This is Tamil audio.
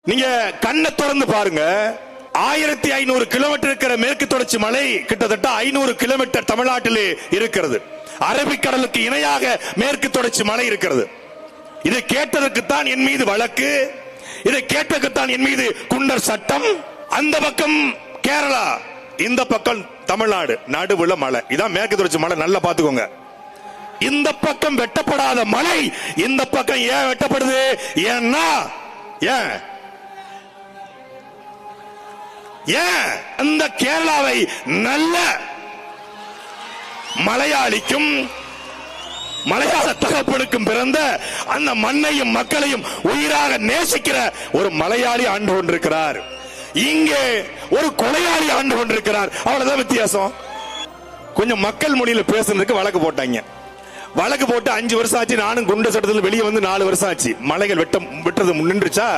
நீங்க கண்ணை திறந்து பாருங்க. 1500 கிலோமீட்டர் இருக்கிற மேற்கு தொடர்ச்சி மலை கிட்டத்தட்ட 500 கிலோமீட்டர் தமிழ்நாட்டிலே இருக்கிறது. அரபிக்கடலுக்கு இணையாக மேற்கு தொடர்ச்சி மலை இருக்கிறது. இதை கேட்டதற்குத்தான் என் மீது வழக்கு, இதை கேட்டதற்குத்தான் என் மீது குண்டர் சட்டம். அந்த பக்கம் கேரளா, இந்த பக்கம் தமிழ்நாடு, நடுவுல மலை. இதான் மேற்கு தொடர்ச்சி மலை, நல்லா பாத்துக்கோங்க. இந்த பக்கம் வெட்டப்படாத மலை இந்த பக்கம் ஏன் வெட்டப்படுது? ஏன்னா ஏன் அந்த கேரளாவை நல்ல மலையாளிக்கும் மலையாள தகப்பனுக்கும் பிறந்த அந்த மண்ணையும் மக்களையும் உயிராக நேசிக்கிற ஒரு மலையாளி ஆண்டு கொண்டிருக்கிறார். இங்கே ஒரு கொலையாளி ஆண்டு கொண்டிருக்கிறார். அவ்வளவுதான் வித்தியாசம். கொஞ்சம் மக்கள் மொழியில பேசுறதுக்கு வழக்கு போட்டாங்க. வழக்கு போட்டு 5 வருஷம் ஆச்சு. நானும் குண்ட சட்டத்தில் வெளியே வந்து 4 வருஷம் ஆச்சு. மலைகள் வெட்டுறது நின்றுச்சா?